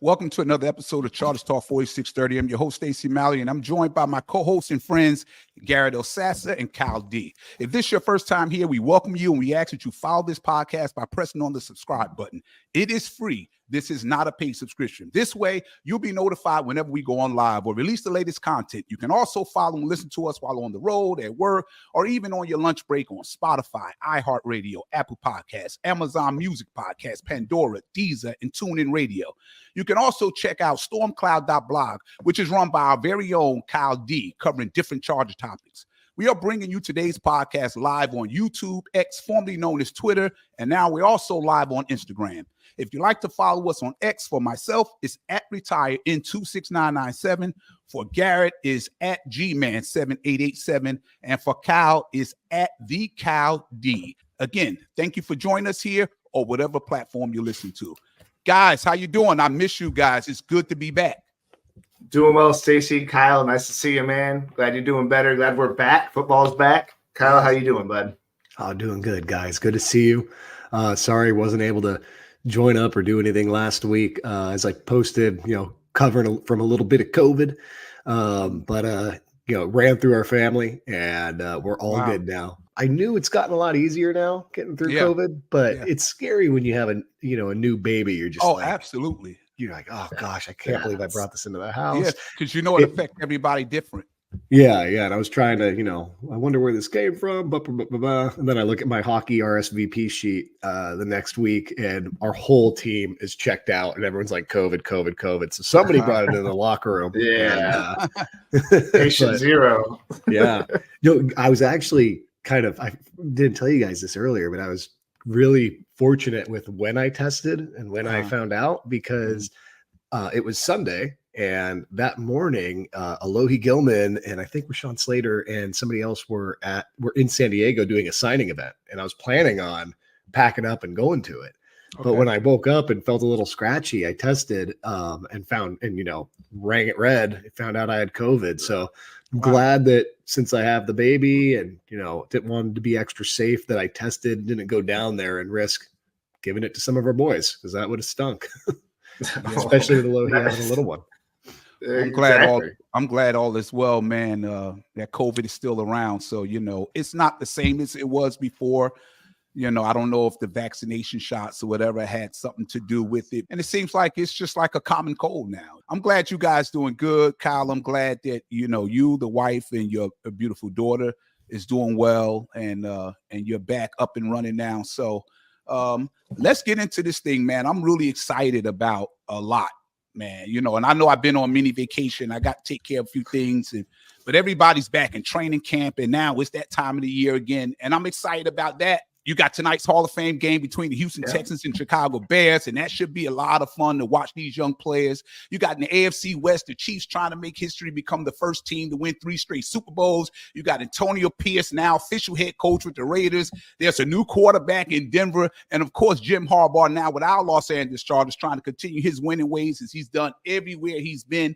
Welcome to another episode of Chargers Talk 4630. I'm your host, Stacey Malley, and I'm joined by my co-hosts and friends, Garrett Osasa and Kyle D. If this is your first time here, we welcome you and we ask that you follow this podcast by pressing on the subscribe button. It is free. This is not a paid subscription. This way, you'll be notified whenever we go on live or release the latest content. You can also follow and listen to us while on the road, at work, or even on your lunch break on Spotify, iHeartRadio, Apple Podcasts, Amazon Music Podcasts, Pandora, Deezer, and TuneIn Radio. You can also check out stormcloud.blog, which is run by our very own Kyle D, covering different Charger topics. We are bringing you today's podcast live on YouTube, X, formerly known as Twitter, and now we're also live on Instagram. If you'd like to follow us on X, for myself, it's at retired in26997. For Garrett is at gman7887. And for Kyle is at the Kyle D. Again, thank you for joining us here or whatever platform you listen to. Guys, how you doing? I miss you guys. It's good to be back. Doing well, Stacey. Kyle, nice to see you, man. Glad you're doing better. Glad we're back. Football's back. Kyle, how you doing, bud? Oh, doing good, guys. Good to see you. Sorry wasn't able to join up or do anything last week as I posted, covering from a little bit of COVID. But ran through our family and we're all good now. I knew it's gotten a lot easier now getting through COVID, but it's scary when you have a new baby. You're just absolutely. You're like, oh gosh, I can't believe I brought this into the house. Yeah, because it affects everybody different. Yeah. And I was trying to, I wonder where this came from. Blah, blah, blah, blah. And then I look at my hockey RSVP sheet the next week, and our whole team is checked out, and everyone's like, COVID. So somebody brought it in the locker room. Yeah. Patient zero. Yeah. I was actually I didn't tell you guys this earlier, but I was really fortunate with when I tested and when I found out, because it was Sunday. And that morning, Alohi Gilman and I think Rashawn Slater and somebody else were in San Diego doing a signing event. And I was planning on packing up and going to it. Okay. But when I woke up and felt a little scratchy, I tested and rang it red. I found out I had COVID. So I'm glad that since I have the baby and, didn't want to be extra safe, that I tested, didn't go down there and risk giving it to some of our boys, because that would have stunk, especially with Alohi having a little one. I'm glad all is well, man. That COVID is still around. So, it's not the same as it was before. I don't know if the vaccination shots or whatever had something to do with it. And it seems like it's just like a common cold now. I'm glad you guys doing good. Kyle, I'm glad that, you, the wife, and your beautiful daughter is doing well, and you're back up and running now. So let's get into this thing, man. I'm really excited about a lot, man. And I know I've been on mini vacation. I got to take care of a few things, but everybody's back in training camp, and now it's that time of the year again. And I'm excited about that. You got tonight's Hall of Fame game between the Houston Texans and Chicago Bears, and that should be a lot of fun to watch these young players. You got in the AFC West, the Chiefs trying to make history, become the first team to win 3 straight Super Bowls. You got Antonio Pierce, now official head coach with the Raiders. There's a new quarterback in Denver, and of course, Jim Harbaugh now with our Los Angeles Chargers, trying to continue his winning ways as he's done everywhere he's been.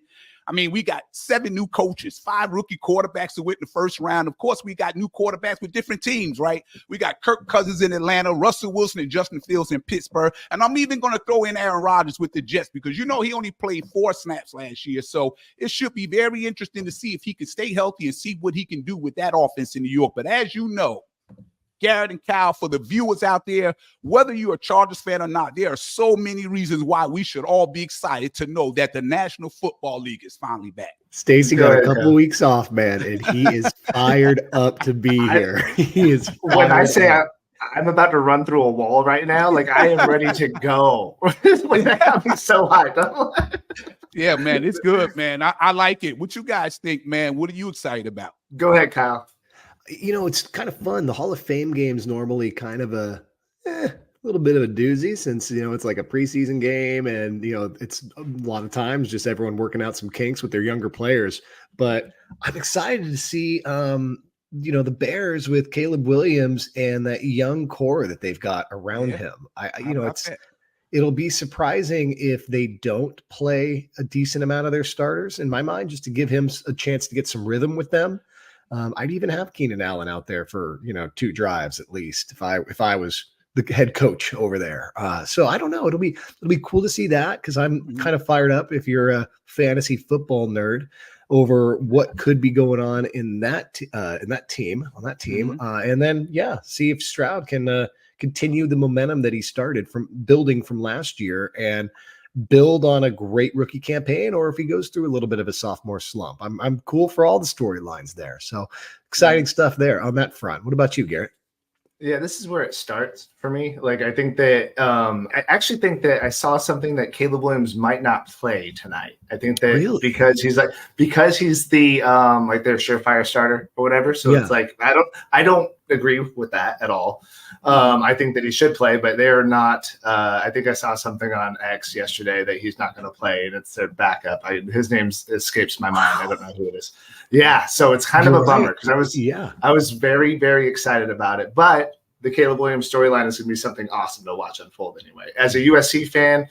I mean, we got 7 new coaches, 5 rookie quarterbacks who went in the first round. Of course, we got new quarterbacks with different teams, right? We got Kirk Cousins in Atlanta, Russell Wilson and Justin Fields in Pittsburgh. And I'm even going to throw in Aaron Rodgers with the Jets, because, he only played 4 snaps last year. So it should be very interesting to see if he can stay healthy and see what he can do with that offense in New York. But as you know, Garrett and Kyle, for the viewers out there, whether you're a Chargers fan or not, there are so many reasons why we should all be excited to know that the National Football League is finally back. Stacey got a couple weeks off, man, and he is fired up to be here. He is. When I say I'm about to run through a wall right now, like I am ready to go. Like that got me so hyped. Yeah, man, it's good, man. I like it. What you guys think, man? What are you excited about? Go ahead, Kyle. It's kind of fun. The Hall of Fame game's normally kind of a little bit of a doozy, since, it's like a preseason game, and, it's a lot of times just everyone working out some kinks with their younger players. But I'm excited to see, the Bears with Caleb Williams and that young core that they've got around him. It'll be surprising if they don't play a decent amount of their starters, in my mind, just to give him a chance to get some rhythm with them. I'd even have Keenan Allen out there for, 2 drives at least, if I was the head coach over there. So I don't know. It'll be cool to see that, because I'm kind of fired up, if you're a fantasy football nerd, over what could be going on in that team. And then see if Stroud can continue the momentum that he started from building from last year and build on a great rookie campaign, or if he goes through a little bit of a sophomore slump. I'm cool for all the storylines there. So exciting stuff there on that front. What about you, Garrett? Yeah, this is where it starts for me. Like, I think that I actually think that I saw something that Caleb Williams might not play tonight. I think that Really? because he's the like their surefire starter or whatever. So it's like I don't agree with that at all. I think that he should play, but they're not. I think I saw something on X yesterday that he's not going to play, and it's their backup. His name escapes my mind. I don't know who it is. Yeah, so it's kind of a bummer, because I was very, very excited about it. But the Caleb Williams storyline is going to be something awesome to watch unfold anyway. As a USC fan,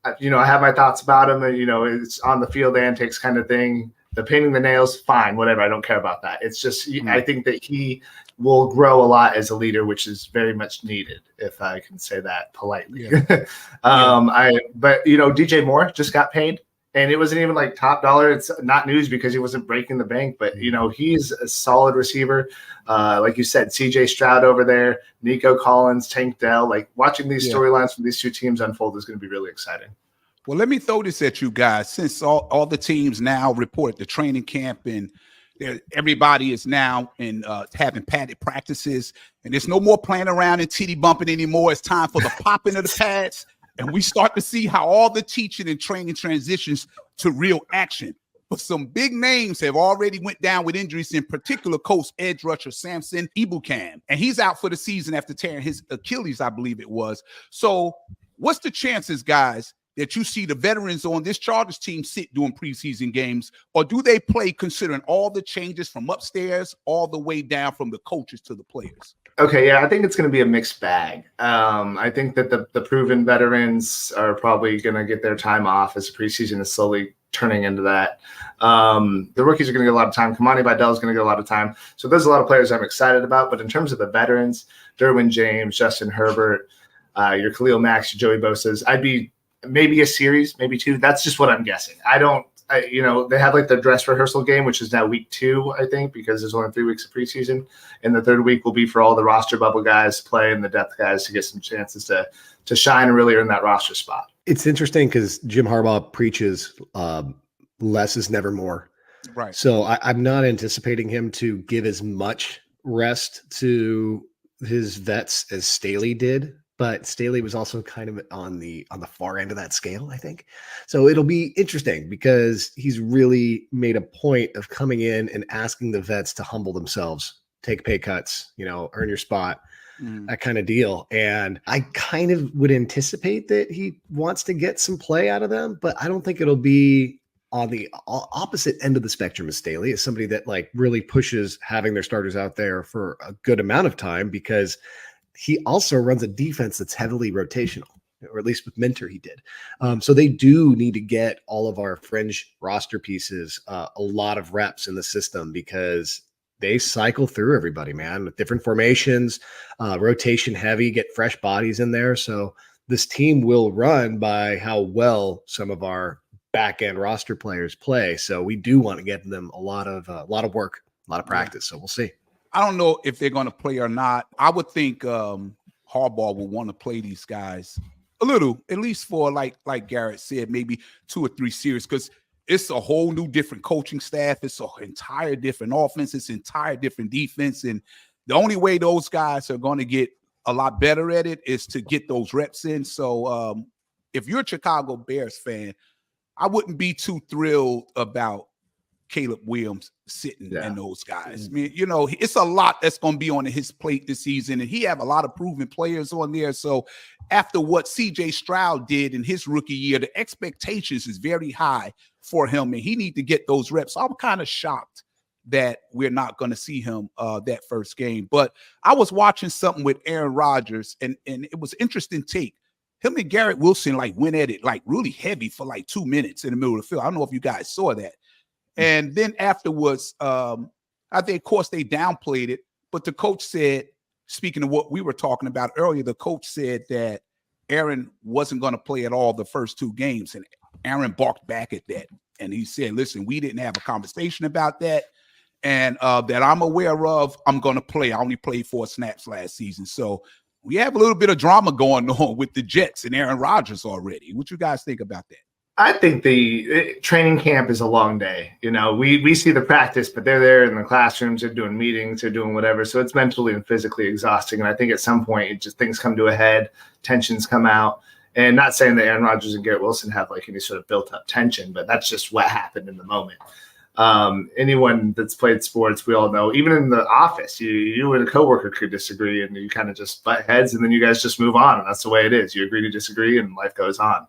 I have my thoughts about him. And, it's on the field antics kind of thing. The painting the nails, fine, whatever. I don't care about that. It's just I think that he will grow a lot as a leader, which is very much needed, if I can say that politely. Yeah. But DJ Moore just got paid. And it wasn't even like top dollar. It's not news because he wasn't breaking the bank, but he's a solid receiver. Like you said, CJ Stroud over there, Nico Collins, Tank Dell. Like, watching these storylines from these two teams unfold is going to be really exciting. Well, let me throw this at you guys. Since all the teams now report the training camp, and everybody is now in having padded practices, and there's no more playing around and titty bumping anymore. It's time for the popping of the pads. And we start to see how all the teaching and training transitions to real action. But some big names have already went down with injuries, in particular Coach edge rusher Samson Ebukam. And he's out for the season after tearing his Achilles, I believe it was. So what's the chances, guys, that you see the veterans on this Chargers team sit during preseason games? Or do they play considering all the changes from upstairs all the way down from the coaches to the players? Okay, yeah, I think it's going to be a mixed bag. I think that the proven veterans are probably going to get their time off as the preseason is slowly turning into that. The rookies are going to get a lot of time. Kamani Vidal is going to get a lot of time. So there's a lot of players I'm excited about. But in terms of the veterans, Derwin James, Justin Herbert, your Khalil Mack, your Joey Bosa's, I'd be maybe a series, maybe two. That's just what I'm guessing. They have like the dress rehearsal game, which is now week 2, I think, because there's only 3 weeks of preseason. And the third week will be for all the roster bubble guys to play and the depth guys to get some chances to shine and really earn that roster spot. It's interesting because Jim Harbaugh preaches less is never more. Right. So I'm not anticipating him to give as much rest to his vets as Staley did. But Staley was also kind of on the far end of that scale, I think. So it'll be interesting because he's really made a point of coming in and asking the vets to humble themselves, take pay cuts, earn your spot, that kind of deal. And I kind of would anticipate that he wants to get some play out of them, but I don't think it'll be on the opposite end of the spectrum as Staley, is somebody that like really pushes having their starters out there for a good amount of time, because he also runs a defense that's heavily rotational, or at least with Minter he did. So they do need to get all of our fringe roster pieces a lot of reps in the system, because they cycle through everybody, man, with different formations, rotation heavy, get fresh bodies in there. So this team will run by how well some of our back end roster players play. So we do want to get them a lot of work, a lot of practice. So we'll see. I don't know if they're going to play or not. I would think Harbaugh will want to play these guys a little, at least for like Garrett said, maybe 2 or 3 series, because it's a whole new different coaching staff. It's an entire different offense. It's entire different defense. And the only way those guys are going to get a lot better at it is to get those reps in. So if you're a Chicago Bears fan, I wouldn't be too thrilled about Caleb Williams sitting and those guys. I mean, it's a lot that's going to be on his plate this season, and he have a lot of proven players on there. So after what CJ Stroud did in his rookie year, the expectations is very high for him, and he need to get those reps. I'm kind of shocked that we're not going to see him that first game. But I was watching something with Aaron Rodgers, and it was interesting take. Him and Garrett Wilson went at it really heavy for 2 minutes in the middle of the field. I don't know if you guys saw that. And then afterwards, I think, of course, they downplayed it, but the coach said, speaking of what we were talking about earlier, the coach said that Aaron wasn't going to play at all the first 2 games. And Aaron barked back at that. And he said, listen, we didn't have a conversation about that. And that I'm aware of, I'm going to play. I only played 4 snaps last season. So we have a little bit of drama going on with the Jets and Aaron Rodgers already. What you guys think about that? I think the training camp is a long day. You know, we see the practice, but they're there in the classrooms, they're doing meetings, they're doing whatever. So it's mentally and physically exhausting. And I think at some point, it just things come to a head, tensions come out. And not saying that Aaron Rodgers and Garrett Wilson have like any sort of built up tension, but that's just what happened in the moment. Anyone that's played sports, we all know, even in the office, you and a coworker could disagree and you kind of just butt heads and then you guys just move on. And that's the way it is. You agree to disagree and life goes on.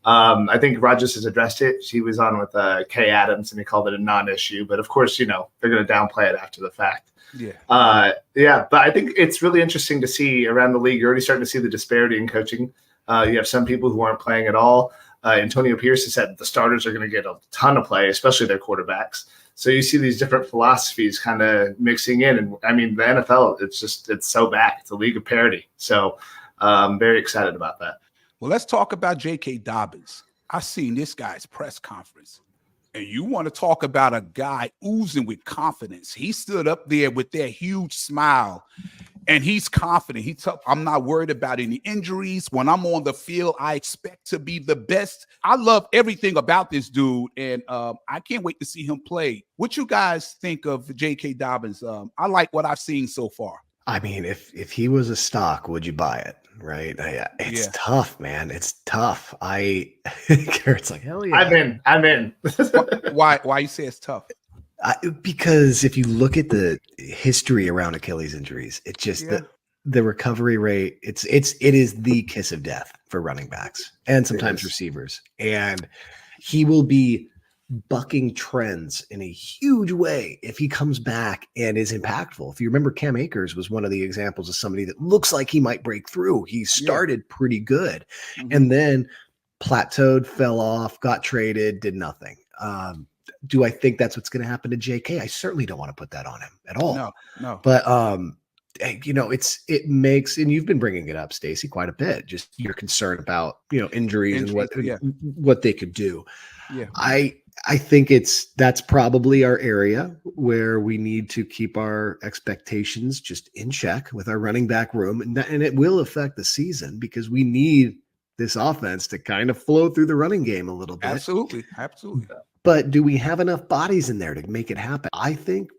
I think Rodgers has addressed it. He was on with Kay Adams and he called it a non-issue. But of course, you know, they're going to downplay it after the fact. Yeah. Yeah. But I think it's really interesting to see around the league. You're already starting to see the disparity in coaching. You have some people who aren't playing at all. Antonio Pierce has said the starters are going to get a ton of play, especially their quarterbacks. So you see these different philosophies kind of mixing in. And I mean, the NFL, it's so back. It's a league of parity. So I'm very excited about that. Well, let's talk about J.K. Dobbins. I seen this guy's press conference, and you want to talk about a guy oozing with confidence. He stood up there with that huge smile, and he's confident. I'm not worried about any injuries. When I'm on the field, I expect to be the best. I love everything about this dude, and I can't wait to see him play. What you guys think of J.K. Dobbins? I like what I've seen so far. I mean, if he was a stock, would you buy it? Right? It's tough, man. It's tough. Garrett's like, hell yeah. I'm in. Why you say it's tough? Because if you look at the history around Achilles injuries, it's just the recovery rate. It is the kiss of death for running backs and sometimes receivers. And he will be bucking trends in a huge way if he comes back and is impactful. If you remember, Cam Akers was one of the examples of somebody that looks like he might break through. He started pretty good and then plateaued, fell off, got traded, did nothing. Do I think that's what's going to happen to JK? I certainly don't want to put that on him at all. No. But you know, it makes, and you've been bringing it up, Stacey, quite a bit. Just your concern about, you know, injuries and what they could do. Yeah. I think that's probably our area where we need to keep our expectations just in check with our running back room. And it will affect the season because we need this offense to kind of flow through the running game a little bit. Absolutely. But do we have enough bodies in there to make it happen? I think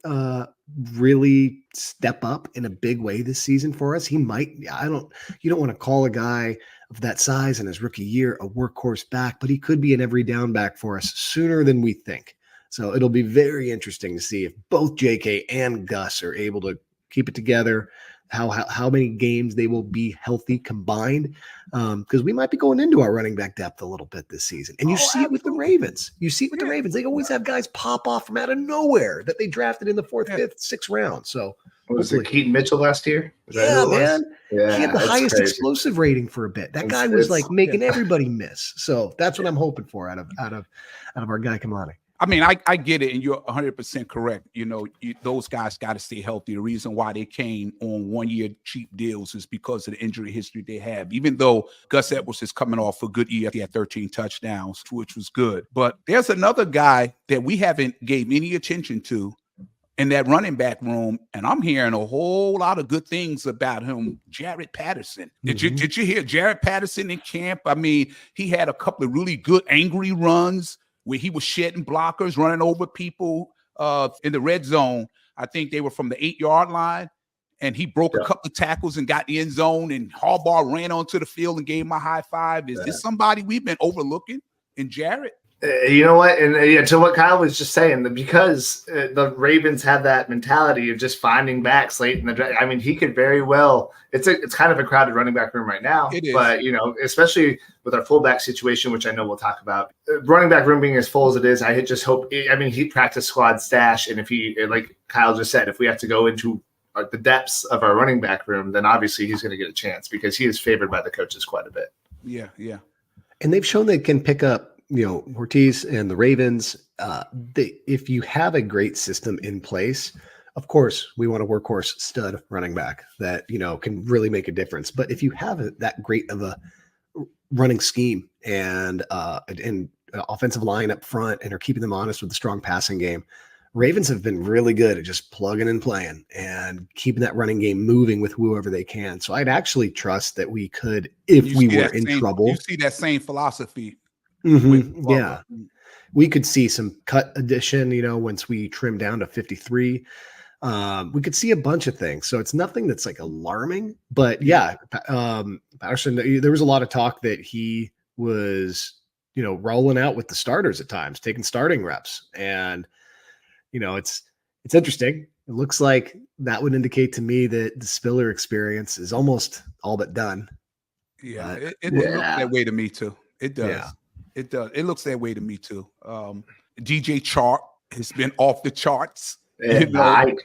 really step up in a big way this season for us. He might, you don't want to call a guy of that size in his rookie year a workhorse back, but he could be an every down back for us sooner than we think. So it'll be very interesting to see if both JK and Gus are able to keep it together, how many games they will be healthy combined, because we might be going into our running back depth a little bit this season. And you see it with the Ravens. The Ravens. They always have guys pop off from out of nowhere that they drafted in the 4th, 5th, 6th round. So was it Keaton Mitchell last year? Man. Yeah, he had the highest crazy. explosive rating for a bit. That guy was like making everybody miss. So that's what I'm hoping for out of our guy Kamani. I mean, I get it, and you're 100% correct. You know, those guys got to stay healthy. The reason why they came on 1-year cheap deals is because of the injury history they have. Even though Gus Edwards is coming off a good year, he had 13 touchdowns, which was good. But there's another guy that we haven't gave any attention to in that running back room, and I'm hearing a whole lot of good things about him, Jaret Patterson. Did you hear Jaret Patterson in camp? I mean, he had a couple of really good angry runs where he was shedding blockers, running over people in the red zone. I think they were from the 8-yard line, and he broke a couple of tackles and got the end zone, and Harbaugh ran onto the field and gave him a high five. Is this somebody we've been overlooking in Jaret? You know what? And to what Kyle was just saying, because the Ravens have that mentality of just finding backs late in the draft. I mean, he could very well. It's kind of a crowded running back room right now. It is. But, you know, especially with our fullback situation, which I know we'll talk about. Running back room being as full as it is, I just hope. I mean, he practiced squad stash, and if he, like Kyle just said, if we have to go into the depths of our running back room, then obviously he's going to get a chance because he is favored by the coaches quite a bit. Yeah. And they've shown they can pick up, you know, Ortiz and the Ravens. If you have a great system in place, of course, we want a workhorse stud running back that, can really make a difference. But if you have that great of a running scheme and offensive line up front and are keeping them honest with a strong passing game, Ravens have been really good at just plugging and playing and keeping that running game moving with whoever they can. So I'd actually trust that we could, if we were in trouble. You see that same philosophy. Yeah. We could see some cut addition, once we trim down to 53. We could see a bunch of things. So it's nothing that's like alarming. But yeah, Patterson, there was a lot of talk that he was, rolling out with the starters at times, taking starting reps. And it's interesting. It looks like that would indicate to me that the Spiller experience is almost all but done. Yeah, it looks that way to me too. It does. Yeah. It does. It looks that way to me too. DJ Chark has been off the charts,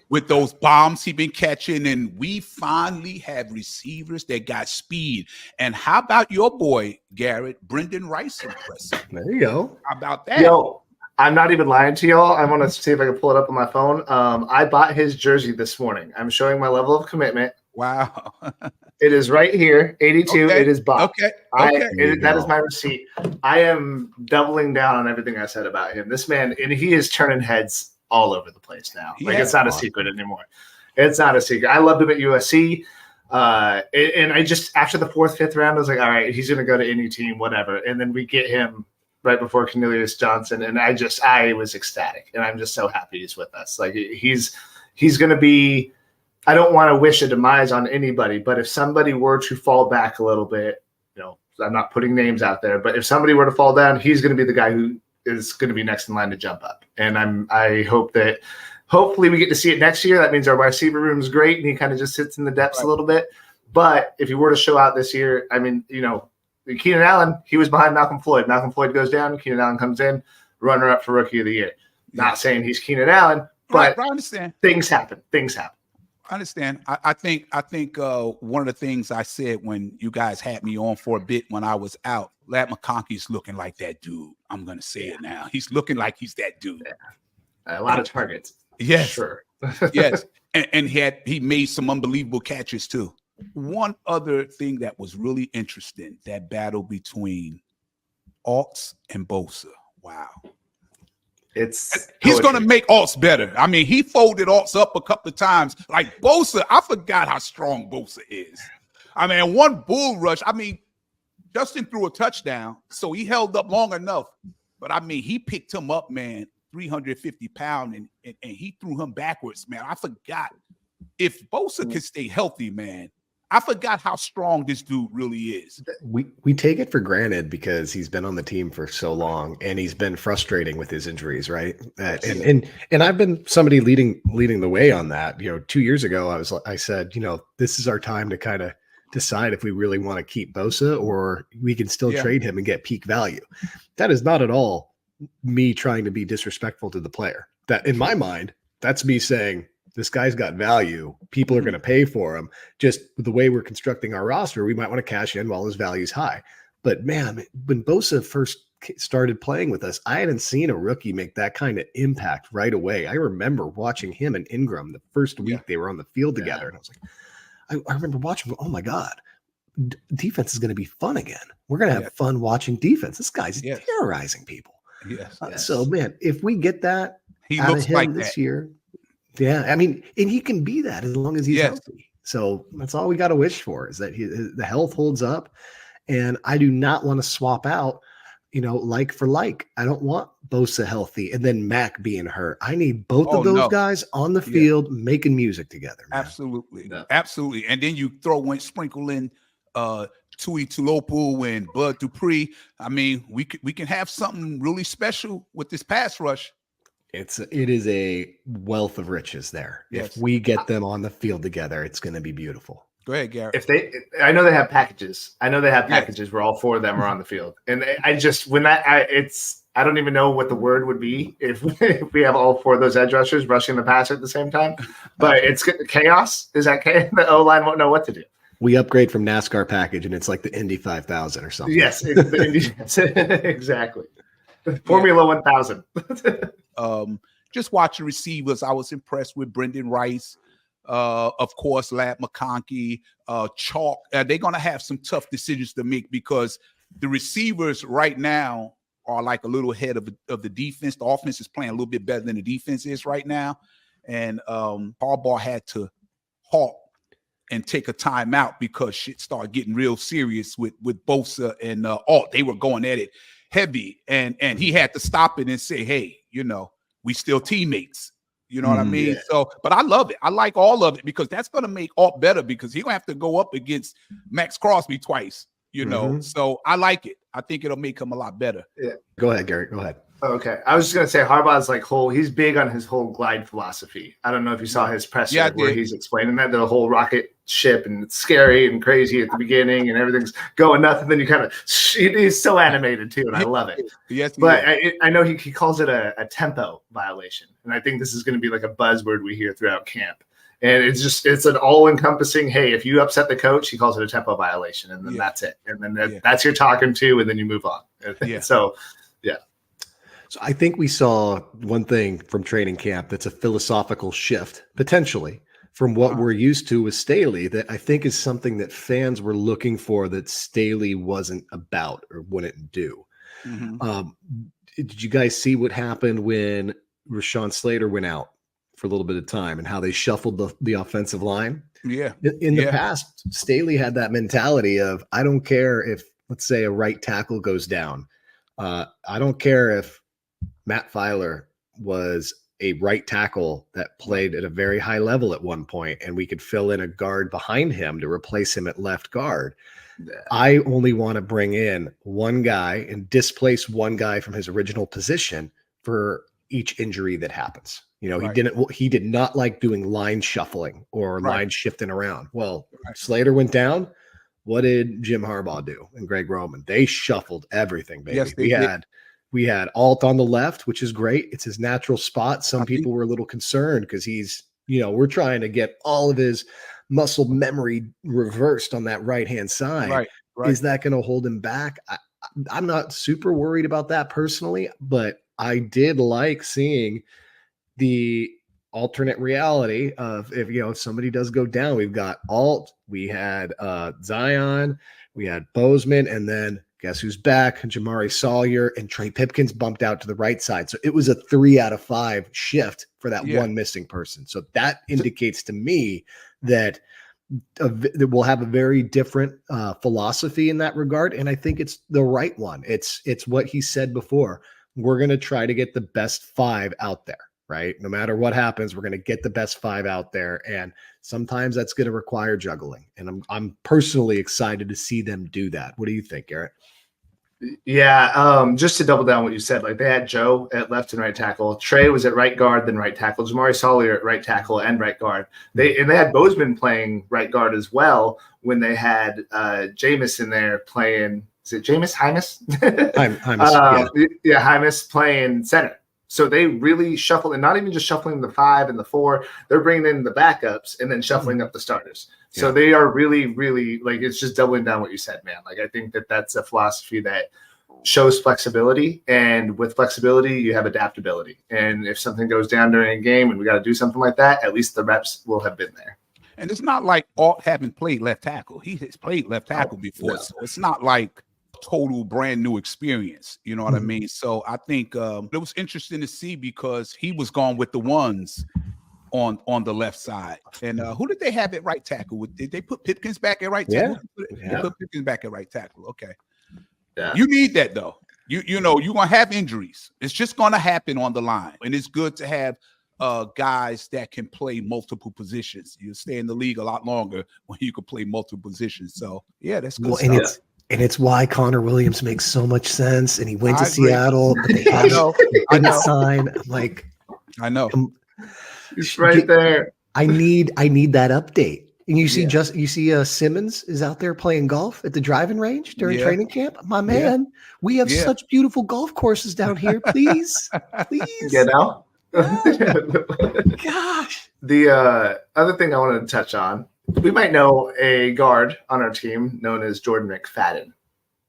with those bombs he's been catching, and we finally have receivers that got speed. And how about your boy Garrett, Brendan Rice? Impressive. There you go. How about that? Yo, I'm not even lying to y'all. I want to see if I can pull it up on my phone. I bought his jersey this morning. I'm showing my level of commitment. Wow. It is right here, 82. Okay. It is bought. Okay. That is my receipt. I am doubling down on everything I said about him. This man, and he is turning heads all over the place now. Like, it's not a secret anymore. It's not a secret. I loved him at USC. And I just, after the 4th, 5th round, I was like, all right, he's going to go to any team, whatever. And then we get him right before Cornelius Johnson. And I was ecstatic. And I'm just so happy he's with us. Like, he's going to be, I don't want to wish a demise on anybody, but if somebody were to fall back a little bit, I'm not putting names out there, but if somebody were to fall down, he's going to be the guy who is going to be next in line to jump up. And I hope that hopefully we get to see it next year. That means our receiver room is great and he kind of just sits in the depths a little bit. But if he were to show out this year, I mean, Keenan Allen, he was behind Malcolm Floyd. Malcolm Floyd goes down, Keenan Allen comes in, runner up for Rookie of the Year. Not saying he's Keenan Allen, but I understand. Things happen. I understand. I think one of the things I said when you guys had me on for a bit when I was out, Ladd McConkey's looking like that dude. I'm going to say it now. He's looking like he's that dude. Yeah. A lot of targets. Yes. Sure. Yes. And he made some unbelievable catches too. One other thing that was really interesting, that battle between Alts and Bosa. Wow. He's going to make Alts better. I mean, he folded Alts up a couple of times. Like Bosa, I forgot how strong Bosa is. I mean, one bull rush. I mean, Justin threw a touchdown, so he held up long enough. But I mean, he picked him up, man, 350 pounds, and he threw him backwards, man. I forgot. If Bosa could stay healthy, man, I forgot how strong this dude really is. We take it for granted because he's been on the team for so long and he's been frustrating with his injuries, right? And I've been somebody leading the way on that. 2 years ago, I said, this is our time to kind of decide if we really want to keep Bosa or we can still trade him and get peak value. That is not at all me trying to be disrespectful to the player. That in my mind, that's me saying, this guy's got value. People are going to pay for him. Just the way we're constructing our roster, we might want to cash in while his value's high. But man, when Bosa first started playing with us, I hadn't seen a rookie make that kind of impact right away. I remember watching him and Ingram the first week they were on the field together. And I was like, I remember watching, oh my God, defense is going to be fun again. We're going to have fun watching defense. This guy's terrorizing people. Yes. So man, if we get that he out looks of him like this that. year, yeah, I mean, and he can be that as long as he's healthy. So that's all we got to wish for is that the health holds up. And I do not want to swap out, like for like. I don't want Bosa healthy and then Mac being hurt. I need both of those guys on the field making music together. Man. Absolutely. Yeah. Absolutely. And then you sprinkle in Tui Tulopu and Bud Dupree. I mean, we can have something really special with this pass rush. It is a wealth of riches there. Yes. If we get them on the field together, it's going to be beautiful. Go ahead, Garrett. I know they have packages. Where all 4 of them are on the field. And I don't even know what the word would be if we have all 4 of those edge rushers rushing the passer at the same time. But it's chaos. Is that chaos? The O-line won't know what to do. We upgrade from NASCAR package and it's like the Indy 5000 or something. Yes, it's the Indy, exactly. Formula 1000. just watching receivers, I was impressed with Brendan Rice. Of course, Lad McConkey, Chalk. They're going to have some tough decisions to make because the receivers right now are like a little ahead of the defense. The offense is playing a little bit better than the defense is right now. And Harbaugh had to halt and take a timeout because shit started getting real serious with Bosa and Alt. They were going at it heavy, and he had to stop it and say, hey, we still teammates. You know what I mean? Yeah. So, but I love it. I like all of it because that's going to make Alt better because he's going to have to go up against Max Crosby twice, So I like it. I think it'll make him a lot better. Yeah. Go ahead, Garrett. Go ahead. Okay. I was just going to say Harbaugh's he's big on his whole glide philosophy. I don't know if you saw his presser where he's explaining that the whole rocket ship and it's scary and crazy at the beginning and everything's going nuts. And then you kind of, he's so animated too. And I love it. Yes, but I know he calls it a tempo violation. And I think this is going to be like a buzzword we hear throughout camp. And it's an all-encompassing, hey, if you upset the coach, he calls it a tempo violation. And then that's it. And then that's your talking to, and then you move on. Yeah. So, yeah. So I think we saw one thing from training camp that's a philosophical shift, potentially, from what we're used to with Staley that I think is something that fans were looking for that Staley wasn't about or wouldn't do. Mm-hmm. Did you guys see what happened when Rashawn Slater went out for a little bit of time and how they shuffled the offensive line? Yeah. In the past, Staley had that mentality of, I don't care if, let's say, a right tackle goes down. I don't care if Matt Filer was a right tackle that played at a very high level at one point, and we could fill in a guard behind him to replace him at left guard. Yeah. I only want to bring in one guy and displace one guy from his original position for each injury that happens. He did not like doing line shuffling or line shifting around. Well, Slater went down. What did Jim Harbaugh do and Greg Roman? They shuffled everything, baby. Yes, we had Alt on the left, which is great. It's his natural spot. Some people were a little concerned because he's, we're trying to get all of his muscle memory reversed on that right-hand side. Right. Is that going to hold him back? I'm not super worried about that personally, but I did like seeing the alternate reality of if somebody does go down, we've got Alt, we had Zion, we had Bozeman, and then guess who's back? Jamari Sawyer and Trey Pipkins bumped out to the right side. So it was a 3 out of 5 shift for that one missing person. So that indicates to me that we'll have a very different philosophy in that regard. And I think it's the right one. It's what he said before. We're going to try to get the best 5 out there, right? No matter what happens, we're going to get the best 5 out there. And sometimes that's going to require juggling. And I'm personally excited to see them do that. What do you think, Garrett? Yeah, just to double down what you said, they had Joe at left and right tackle. Trey was at right guard, then right tackle. Jamari Sawyer at right tackle and right guard. They had Bozeman playing right guard as well when they had Jameis in there playing. Is it Jameis Hymas? Hymas. Hymas playing center. So they really shuffle, and not even just shuffling the 5 and the 4. They're bringing in the backups and then shuffling up the starters. So they are really, really it's just doubling down what you said, man. I think that's a philosophy that shows flexibility, and with flexibility, you have adaptability. And if something goes down during a game and we got to do something like that, at least the reps will have been there. And it's not like Alt haven't played left tackle. He has played left tackle before. No. So it's not like total brand new experience. You know what I mean? So I think it was interesting to see because he was gone with the ones on the left side. And who did they have at right tackle? Did they put Pipkins back at right tackle? They put Pipkins back at right tackle. Okay. Yeah. You need that though. You're gonna have injuries. It's just gonna happen on the line. And it's good to have guys that can play multiple positions. You'll stay in the league a lot longer when you can play multiple positions. So yeah, that's good stuff. And it's why Connor Williams makes so much sense. And he went to Seattle, but they didn't sign. I'm like, I know. He's right there. I need that update. And you see, Simmons is out there playing golf at the driving range during training camp. My man, we have such beautiful golf courses down here. Please. Get out. Gosh. The other thing I wanted to touch on, we might know a guard on our team known as Jordan McFadden.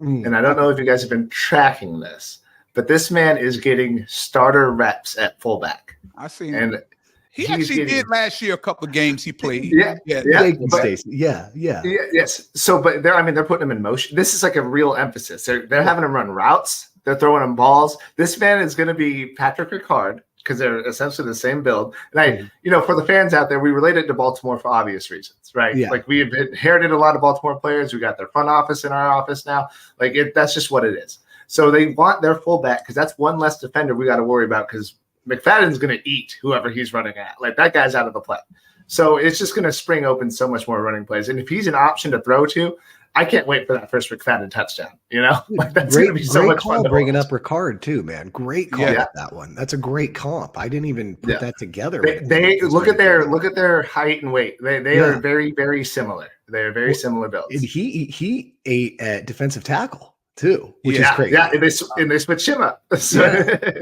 And I don't know if you guys have been tracking this, but this man is getting starter reps at fullback. I seen And he he's actually getting- did last year. A couple of games he played. Yeah, Thank you, but- Stacey. Yeah. Yes. So, but they're putting him in motion. This is like a real emphasis. They're having him run routes. They're throwing him balls. This man is going to be Patrick Ricard because they're essentially the same build. And for the fans out there, we related to Baltimore for obvious reasons, right? Yeah. Like we have inherited a lot of Baltimore players. We got their front office in our office now. That's just what it is. So they want their fullback because that's one less defender we got to worry about because McFadden's going to eat whoever he's running at. Like that guy's out of the play. So it's just going to spring open so much more running plays. And if he's an option to throw to, I can't wait for that first McFadden touchdown. That's going to be so much call fun. bringing up Ricard too, man. Great call Yeah. with that one. That's a great comp. I didn't even put that together. They look at their height and weight. They are very, very similar. They're very similar builds. And he ate at defensive tackle too, which is crazy. Yeah, and they switch him up. So,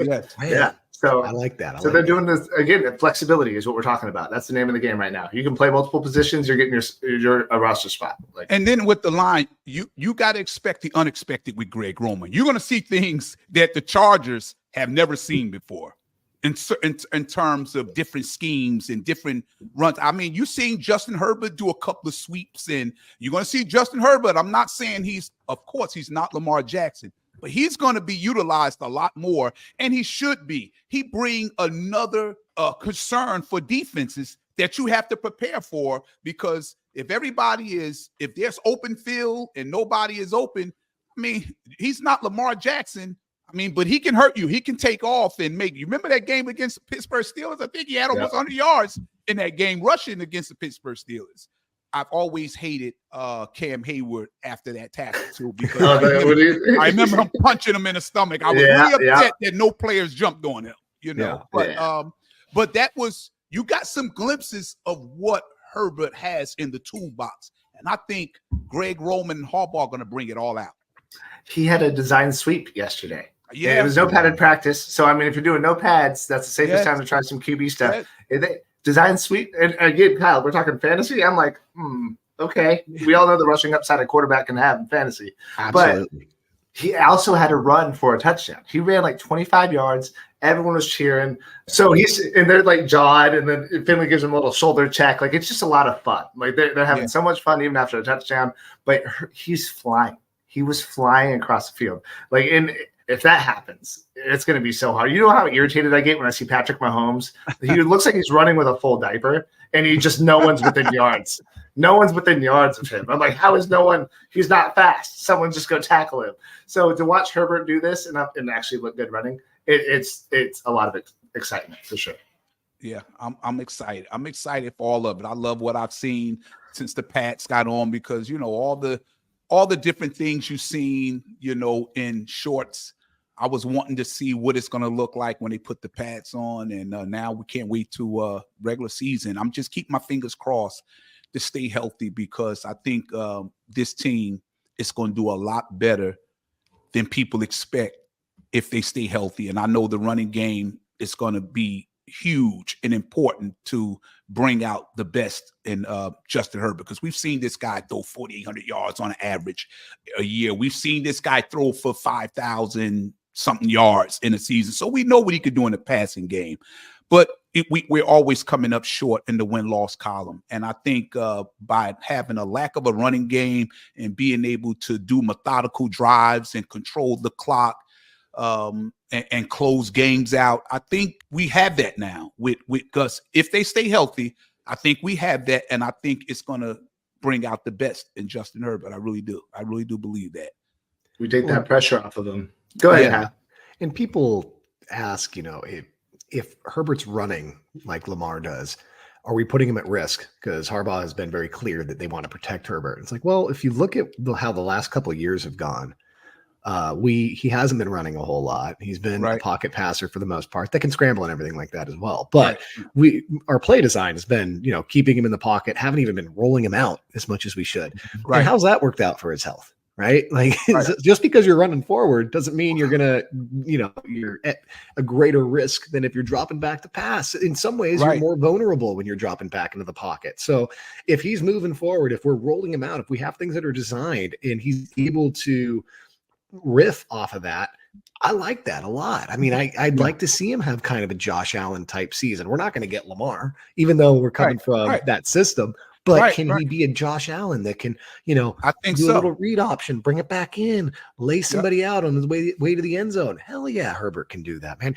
Yes. Man, So I like that. So they're doing this again. Flexibility is what we're talking about. That's the name of the game right now. You can play multiple positions. You're getting your a roster spot. And then with the line, you got to expect the unexpected with Greg Roman. You're going to see things that the Chargers have never seen before in terms of different schemes and different runs. I mean, you've seen Justin Herbert do a couple of sweeps, and you're going to see Justin Herbert. I'm not saying of course, he's not Lamar Jackson, but he's going to be utilized a lot more, and he should be. He bring another concern for defenses that you have to prepare for, because if there's open field and nobody is open, I mean, he's not Lamar Jackson. I mean, but he can hurt you. He can take off and make you. Remember that game against the Pittsburgh Steelers? I think he had almost 100 yards in that game rushing against the Pittsburgh Steelers. I've always hated Cam Hayward after that tackle too, because I remember him punching him in the stomach. I was really upset that no players jumped on him, But that was, you got some glimpses of what Herbert has in the toolbox. And I think Greg Roman and Harbaugh are going to bring it all out. He had a design sweep yesterday. Yeah, it was no padded practice. So I mean, if you're doing no pads, that's the safest time to try some QB stuff. Design sweep, and again, Kyle, we're talking fantasy. I'm like, okay. We all know the rushing upside a quarterback can have in fantasy. Absolutely. But he also had to run for a touchdown. He ran like 25 yards. Everyone was cheering. So they're like jawed, and then Finley gives him a little shoulder check. Like, it's just a lot of fun. Like they're having so much fun even after a touchdown. But he's flying. He was flying across the field. Like, if that happens, it's going to be so hard. You know how irritated I get when I see Patrick Mahomes? He looks like he's running with a full diaper, and no one's within yards. No one's within yards of him. I'm like, how is no one? He's not fast. Someone just go tackle him. So to watch Herbert do this and actually look good running, it's a lot of excitement for sure. Yeah, I'm excited. I'm excited for all of it. I love what I've seen since the Pats got on, because all the different things you've seen, in shorts. I was wanting to see what it's going to look like when they put the pads on, and now we can't wait to regular season. I'm just keeping my fingers crossed to stay healthy, because I think this team is going to do a lot better than people expect if they stay healthy. And I know the running game is going to be huge and important to bring out the best in Justin Herbert, because we've seen this guy throw 4,800 yards on average a year. We've seen this guy throw for 5,000 something yards in a season. So we know what he could do in the passing game, but we're always coming up short in the win-loss column. And I think by having a lack of a running game and being able to do methodical drives and control the clock, and close games out, I think we have that now with Gus. If they stay healthy, I think we have that, and I think it's going to bring out the best in Justin Herbert. I really do. I really do believe that. We take that pressure off of him. Go ahead. Yeah. And people ask, if Herbert's running like Lamar does, are we putting him at risk? Because Harbaugh has been very clear that they want to protect Herbert. It's like, well, if you look at how the last couple of years have gone, he hasn't been running a whole lot. He's been a pocket passer for the most part. That can scramble and everything like that as well. But our play design has been, keeping him in the pocket, haven't even been rolling him out as much as we should. Right. And how's that worked out for his health? Right. Like just because you're running forward doesn't mean you're going to, you're at a greater risk than if you're dropping back to pass. In some ways, you're more vulnerable when you're dropping back into the pocket. So if he's moving forward, if we're rolling him out, if we have things that are designed and he's able to riff off of that, I like that a lot. I mean, I'd like to see him have kind of a Josh Allen type season. We're not going to get Lamar, even though we're coming from that system. But can he be a Josh Allen that can, I think do so. a little read option, bring it back in, lay somebody out on the way to the end zone? Hell yeah, Herbert can do that, man.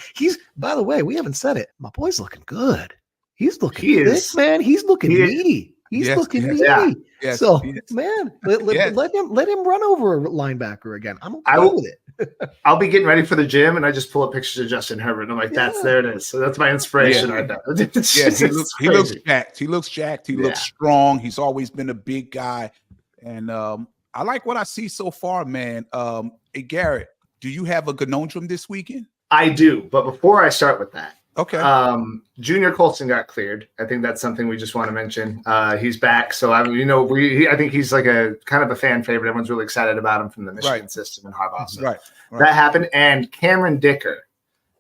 By the way, we haven't said it. My boy's looking good. He's looking thick, man. He's looking meaty. He's looking meaty. Yeah. Yes, so, man, let him run over a linebacker again. I'm okay with it. I'll be getting ready for the gym, and I just pull up pictures of Justin Herbert. And I'm like, there it is. So that's my inspiration right now. He looks jacked. He looks jacked. He looks strong. He's always been a big guy. And I like what I see so far, man. Hey, Garrett, do you have a conundrum this weekend? I do. But before I start with that, okay. Junior Colson got cleared. I think that's something we just want to mention. He's back. So, I think he's like a kind of a fan favorite. Everyone's really excited about him from the Michigan system and Harbaugh. So that happened. And Cameron Dicker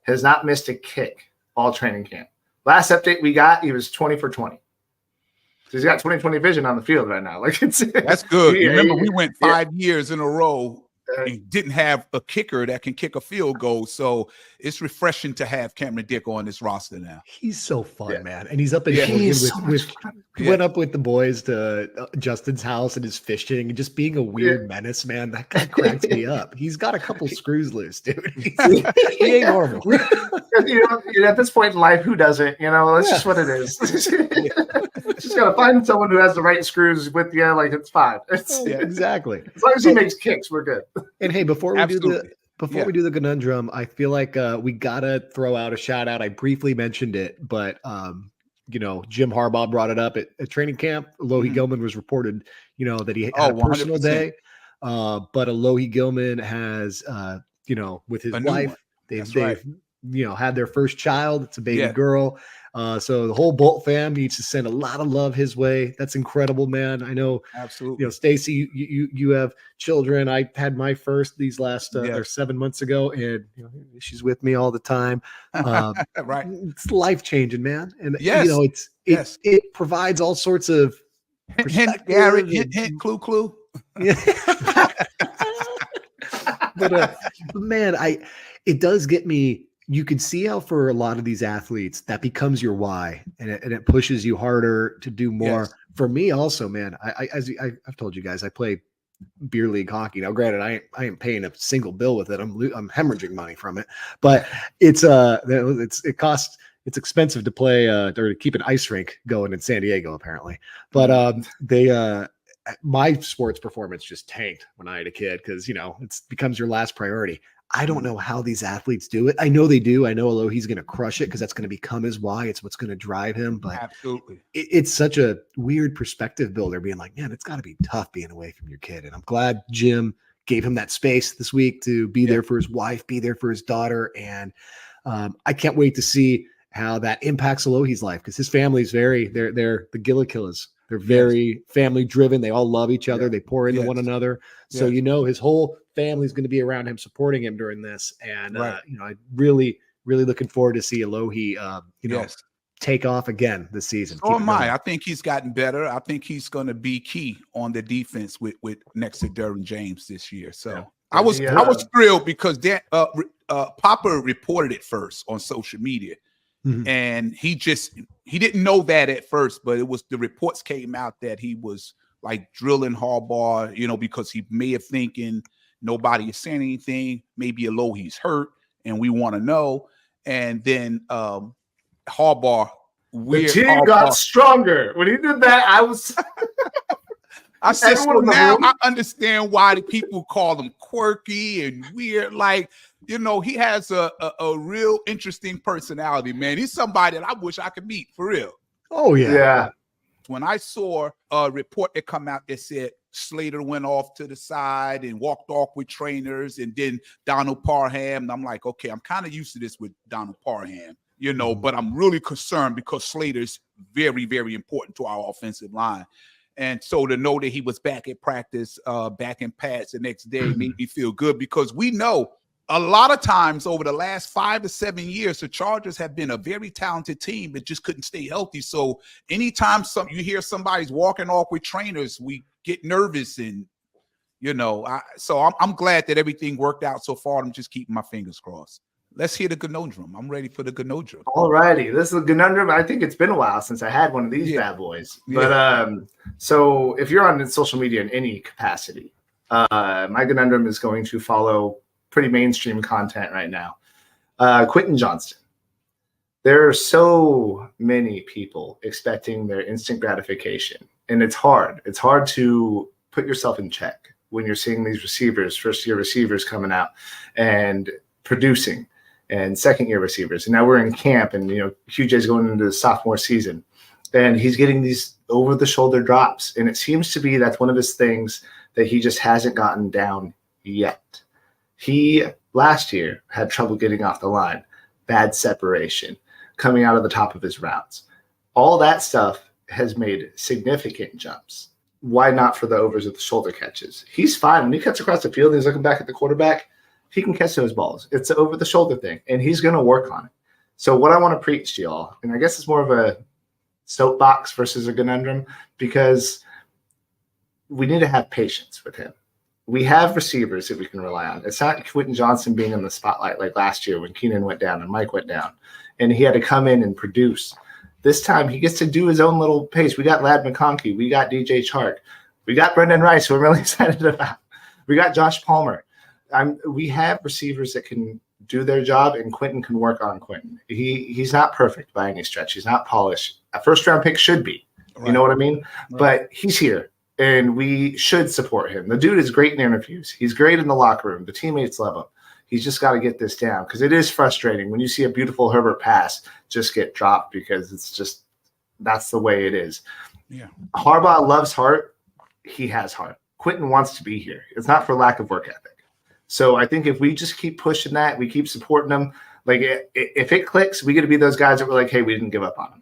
has not missed a kick all training camp. Last update we got, he was 20 for 20. So he's got 20/20 vision on the field right now. Like that's good. Remember, we went 5 years in a row. He didn't have a kicker that can kick a field goal, so it's refreshing to have Cameron Dicker on this roster now. He's so fun, man, and he's up in went up with the boys to Justin's house and is fishing and just being a weird menace, man. That guy cracks me up. He's got a couple screws loose, dude. He ain't normal. At this point in life, who doesn't? That's just what it is. Just gotta find someone who has the right screws with you. Like it's fine. Exactly. As long as he makes kicks, we're good. And hey, before we do the conundrum, I feel like we gotta throw out a shout out. I briefly mentioned it, but Jim Harbaugh brought it up at training camp. Alohi Gilman was reported, that he had a personal 100%. Day. But Alohi Gilman has, with his wife, they've had their first child. It's a baby girl. So the whole Bolt fam needs to send a lot of love his way. That's incredible, man. I know. Absolutely. Stacy, you have children. I had my first these last or 7 months ago, and she's with me all the time. Right. It's life changing, man. And it provides all sorts of hint, Garrett, hint, clue. Yeah. But man, it does get me. You can see how for a lot of these athletes that becomes your why, and it pushes you harder to do more. Yes. For me also, man, I've told you guys, I play beer league hockey. Now, granted, I ain't paying a single bill with it. I'm hemorrhaging money from it, but it's expensive to play or to keep an ice rink going in San Diego, apparently. But my sports performance just tanked when I had a kid because it becomes your last priority. I don't know how these athletes do it. I know they do. I know Alohi's going to crush it because that's going to become his why. It's what's going to drive him. But absolutely, it's such a weird perspective builder being like, man, it's got to be tough being away from your kid. And I'm glad Jim gave him that space this week to be there for his wife, be there for his daughter. And I can't wait to see how that impacts Alohi's life because his family's they're the Gillikillas. They're very family driven. They all love each other. Yeah. They pour into one another. So, his whole family's going to be around him, supporting him during this. And, I really, really looking forward to see Alohi, take off again this season. Oh my, I think he's gotten better. I think he's going to be key on the defense with next to Derwin James this year. So I was thrilled because Papa reported it first on social media. Mm-hmm. And he didn't know that at first, but the reports came out that he was like drilling Harbaugh, because he may have thinking nobody is saying anything. Maybe Alohi's hurt and we want to know. And then Harbaugh, the team got stronger. When he did that, I said, so now I understand why the people call him quirky and weird. Like, he has a real interesting personality, man. He's somebody that I wish I could meet for real. Oh, yeah. Yeah. When I saw a report that come out that said Slater went off to the side and walked off with trainers and then Donald Parham, I'm like, okay, I'm kind of used to this with Donald Parham, but I'm really concerned because Slater's very, very important to our offensive line. And so to know that he was back at practice, back in pads the next day made me feel good because we know a lot of times over the last 5 to 7 years, the Chargers have been a very talented team that just couldn't stay healthy. So anytime you hear somebody's walking off with trainers, we get nervous and, So I'm glad that everything worked out so far. I'm just keeping my fingers crossed. Let's hear the conundrum. I'm ready for the conundrum. All righty. This is a conundrum. I think it's been a while since I had one of these bad boys. But so if you're on social media in any capacity, my conundrum is going to follow pretty mainstream content right now. Quentin Johnston. There are so many people expecting their instant gratification, and it's hard. It's hard to put yourself in check when you're seeing these receivers, first-year receivers coming out and producing, and second-year receivers. And now we're in camp, and QJ's going into the sophomore season, and he's getting these over-the-shoulder drops. And it seems to be that's one of his things that he just hasn't gotten down yet. He last year had trouble getting off the line, bad separation, coming out of the top of his routes. All that stuff has made significant jumps. Why not for the overs of the shoulder catches? He's fine. When he cuts across the field and he's looking back at the quarterback, he can catch those balls. It's an over the shoulder thing, and he's going to work on it. So what I want to preach to y'all, and I guess it's more of a soapbox versus a conundrum, because we need to have patience with him. We have receivers that we can rely on. It's not Quentin Johnston being in the spotlight like last year when Keenan went down and Mike went down, and he had to come in and produce. This time he gets to do his own little pace. We got Ladd McConkey. We got DJ Chark. We got Brendan Rice, who I'm really excited about. We got Josh Palmer. We have receivers that can do their job, and Quentin can work on Quentin. He's not perfect by any stretch. He's not polished. A first-round pick should be. Right. You know what I mean? Right. But he's here, and we should support him. The dude is great in interviews. He's great in the locker room. The teammates love him. He's just got to get this down, because it is frustrating when you see a beautiful Herbert pass just get dropped, because it's just that's the way it is. Yeah. Harbaugh loves heart. He has heart. Quentin wants to be here. It's not for lack of work ethic. So I think if we just keep pushing that, we keep supporting them, like if it clicks, we get to be those guys that were like, hey, we didn't give up on him.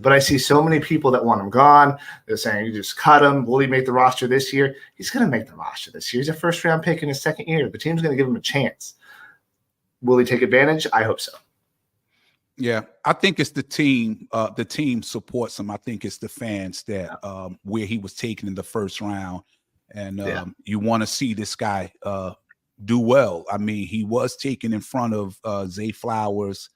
But I see so many people that want him gone. They're saying, you just cut him. Will he make the roster this year? He's going to make the roster this year. He's a first-round pick in his second year. The team's going to give him a chance. Will he take advantage? I hope so. Yeah, I think it's the team. The team supports him. I think it's the fans that where he was taken in the first round. And you want to see this guy do well. I mean, he was taken in front of Zay Flowers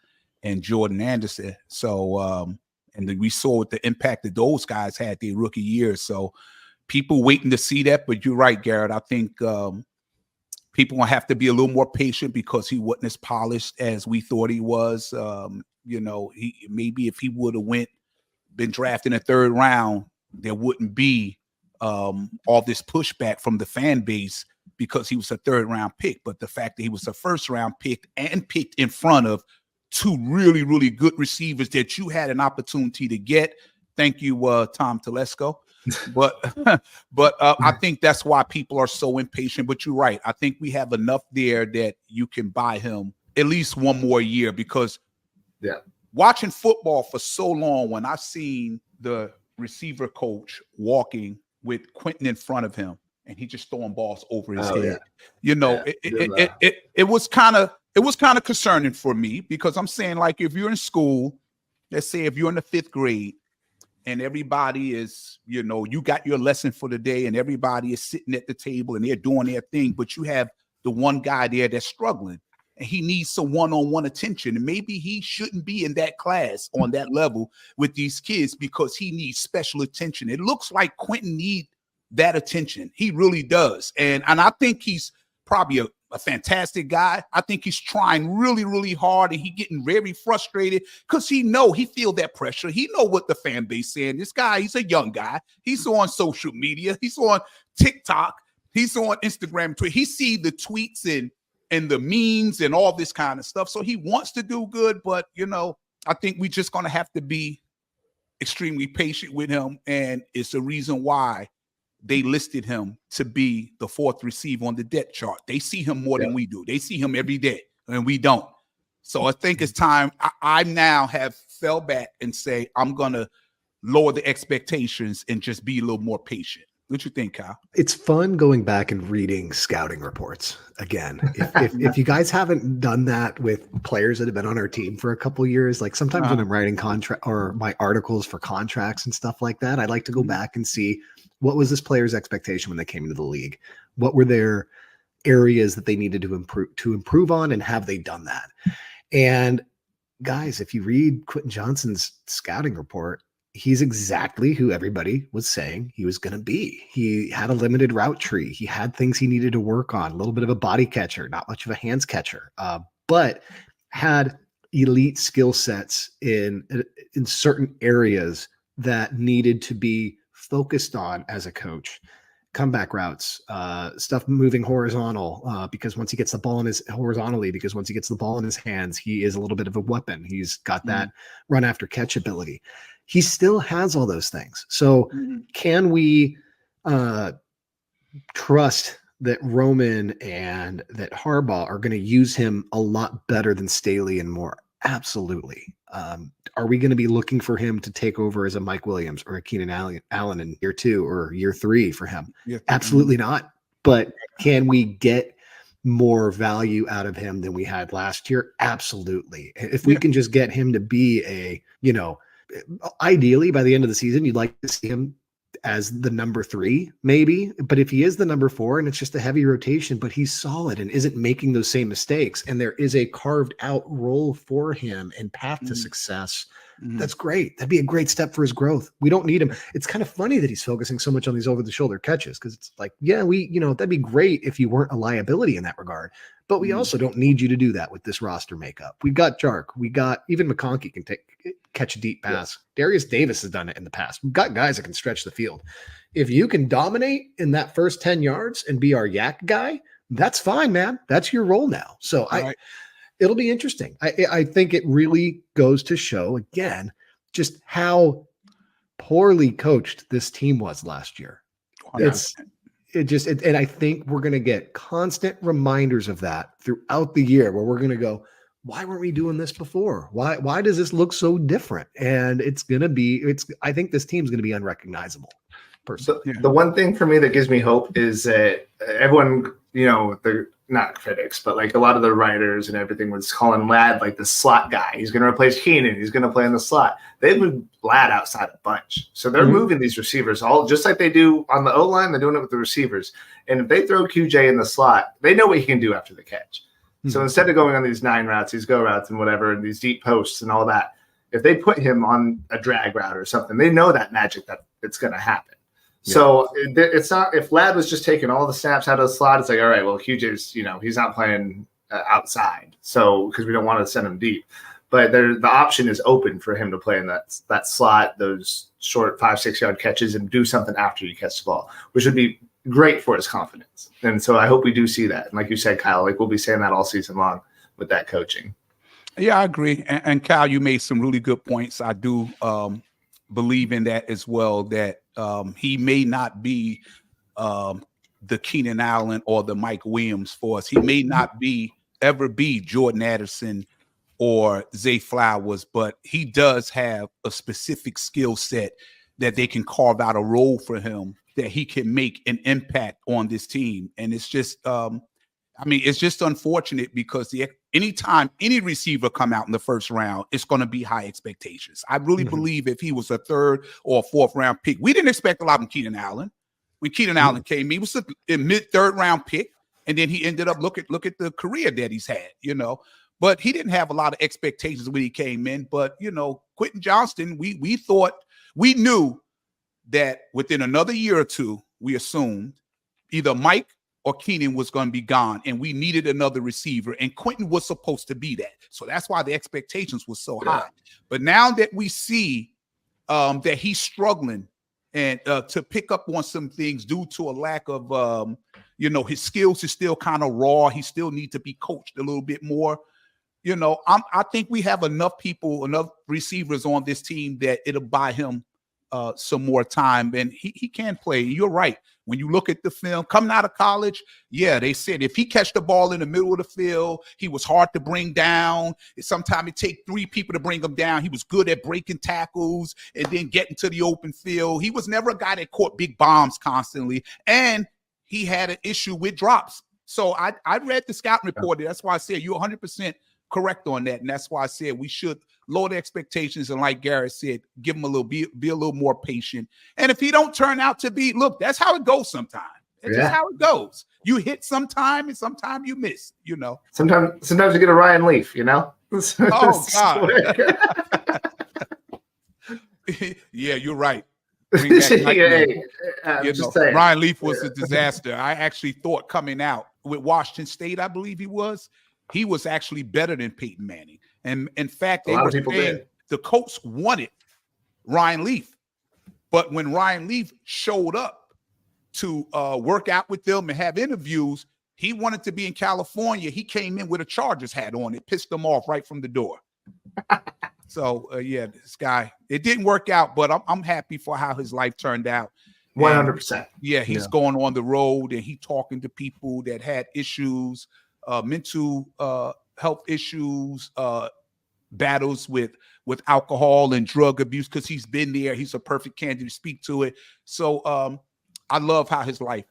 and Jordan Anderson. So, and then we saw what the impact that those guys had their rookie years. So people waiting to see that. But you're right, Garrett. I think people will have to be a little more patient, because he wasn't as polished as we thought he was. He maybe if he would have been drafted in the third round, there wouldn't be all this pushback from the fan base, because he was a third round pick. But the fact that he was a first round pick and picked in front of two really, really good receivers that you had an opportunity to get. Thank you, Tom Telesco. But I think that's why people are so impatient. But you're right. I think we have enough there that you can buy him at least one more year, because watching football for so long, when I've seen the receiver coach walking with Quentin in front of him and he just throwing balls over his head, it was kind of concerning for me, because I'm saying, like, if you're in school, let's say if you're in the 5th grade and everybody is, you got your lesson for the day and everybody is sitting at the table and they're doing their thing, but you have the one guy there that's struggling and he needs some one-on-one attention. And maybe he shouldn't be in that class on that level with these kids, because he needs special attention. It looks like Quentin needs that attention. He really does. And I think he's probably a fantastic guy. I think he's trying really, really hard, and he getting very frustrated because he feel that pressure. He know what the fan base saying. This guy, he's a young guy. He's on social media. He's on TikTok. He's on Instagram, Twitter. He see the tweets and the memes and all this kind of stuff. So he wants to do good, but I think we're just going to have to be extremely patient with him. And it's the reason why they listed him to be the 4th receiver on the depth chart. They see him more than we do. They see him every day, and we don't. So I think it's time. I now have fell back and say I'm going to lower the expectations and just be a little more patient. What you think, Kyle? It's fun going back and reading scouting reports again. If you guys haven't done that with players that have been on our team for a couple of years, like sometimes when I'm writing contract or my articles for contracts and stuff like that, I like to go back and see what was this player's expectation when they came into the league? What were their areas that they needed to improve on, and have they done that? And guys, if you read Quentin Johnston's scouting report, he's exactly who everybody was saying he was going to be. He had a limited route tree. He had things he needed to work on, a little bit of a body catcher, not much of a hands catcher, but had elite skill sets in certain areas that needed to be focused on as a coach. Comeback routes, stuff moving horizontal, because once he gets the ball in his hands, he is a little bit of a weapon. He's got that run after catch ability. He still has all those things. So can we trust that Roman and that Harbaugh are going to use him a lot better than Staley and Moore? Absolutely. Are we going to be looking for him to take over as a Mike Williams or a Keenan Allen in year 2 or year 3 for him? Absolutely not. But can we get more value out of him than we had last year? Absolutely. If we can just get him to be ideally by the end of the season, you'd like to see him as the number 3, maybe. But if he is the number 4 and it's just a heavy rotation, but he's solid and isn't making those same mistakes, and there is a carved out role for him and path to success, that's great. That'd be a great step for his growth. We don't need him. It's kind of funny that he's focusing so much on these over the shoulder catches, because it's like, yeah, that'd be great if you weren't a liability in that regard. But we also don't need you to do that with this roster makeup. We got Jark. We got even McConkey can catch a deep pass. Yeah. Darius Davis has done it in the past. We've got guys that can stretch the field. If you can dominate in that first 10 yards and be our yak guy, that's fine, man. That's your role now. So it'll be interesting. I think it really goes to show again just how poorly coached this team was last year. 100%. And I think we're going to get constant reminders of that throughout the year, where we're going to go, why weren't we doing this before? Why does this look so different? And I think this team's going to be unrecognizable. The one thing for me that gives me hope is that everyone, they're not critics, but like a lot of the writers and everything was calling Ladd like the slot guy. He's going to replace Keenan. He's going to play in the slot. They moved Ladd outside a bunch. So they're moving these receivers all just like they do on the O-line. They're doing it with the receivers. And if they throw QJ in the slot, they know what he can do after the catch. So instead of going on these 9 routes, these go routes and whatever, and these deep posts and all that, if they put him on a drag route or something, they know that magic that it's going to happen. Yeah. So it's not, if Ladd was just taking all the snaps out of the slot, it's like, all right, well, QJ's, he's not playing outside. So, because we don't want to send him deep, but the option is open for him to play in that slot, those short 5-6 yard catches, and do something after you catch the ball, which would be great for his confidence. And so I hope we do see that. And like you said, Kyle, we'll be saying that all season long with that coaching. Yeah, I agree. And Kyle, you made some really good points. I do believe in that as well, that he may not be the Keenan Allen or the Mike Williams for us. He may not ever be Jordan Addison or Zay Flowers, but he does have a specific skill set that they can carve out a role for him, that he can make an impact on this team. And it's just, it's just unfortunate, because anytime any receiver come out in the first round, it's going to be high expectations. I really believe if he was a 3rd or 4th round pick, we didn't expect a lot from Keenan Allen. When Keenan Allen came, he was a mid-3rd round pick, and then he ended up look at the career that he's had, But he didn't have a lot of expectations when he came in. But Quentin Johnston, we knew that within another year or 2, we assumed either Mike or Keenan was going to be gone, and we needed another receiver, and Quentin was supposed to be that. So that's why the expectations were so high. But now that we see that he's struggling and to pick up on some things due to a lack of, his skills is still kind of raw. He still needs to be coached a little bit more. I think we have enough receivers on this team that it'll buy him some more time, and he can play. You're right. When you look at the film coming out of college, yeah, they said if he catch the ball in the middle of the field, he was hard to bring down. Sometimes it take 3 people to bring him down. He was good at breaking tackles and then getting to the open field. He was never a guy that caught big bombs constantly, and he had an issue with drops. So I read the scouting report. That's why I said you're 100% correct on that, and that's why I said we should lower the expectations, and like Garrett said, give him a little, be a little more patient. And if he don't turn out to be, look, that's how it goes sometimes. It's just how it goes. You hit sometime and sometimes you miss, you know. Sometimes you get a Ryan Leaf, you know. Oh God. Yeah, you're right. Bring back Ryan Leaf was a disaster. I actually thought coming out with Washington State, I believe he was actually better than Peyton Manning. And in fact, they were saying the Colts wanted Ryan Leaf. But when Ryan Leaf showed up to work out with them and have interviews, he wanted to be in California. He came in with a Chargers hat on. It pissed him off right from the door. So, yeah, this guy, it didn't work out, but I'm happy for how his life turned out. 100%. Yeah, he's going on the road and he talking to people that had issues, mental health issues, battles with alcohol and drug abuse, because he's been there. He's a perfect candidate to speak to it. So I love how his life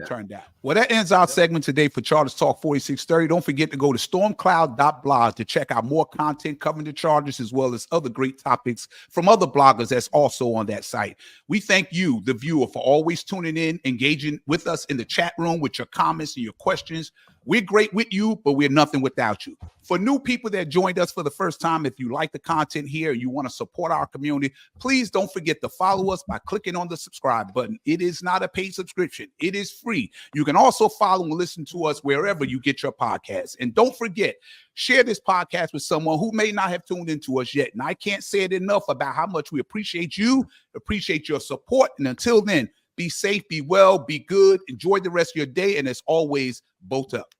turned out. Well, that ends our segment today for Chargers Talk 4630. Don't forget to go to stormcloud.blog to check out more content covering the Chargers, as well as other great topics from other bloggers that's also on that site. We thank you, the viewer, for always tuning in, engaging with us in the chat room with your comments and your questions. We're great with you, but we're nothing without you. For new people that joined us for the first time, if you like the content here and you want to support our community, please don't forget to follow us by clicking on the subscribe button. It is not a paid subscription. It is free. You can also follow and listen to us wherever you get your podcasts. And don't forget, share this podcast with someone who may not have tuned into us yet. And I can't say it enough about how much we appreciate you, appreciate your support. And until then, be safe, be well, be good. Enjoy the rest of your day. And as always, bolt up.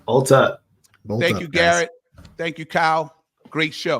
Bolt up. Thank you, Garrett. Thank you, Kyle. Great show.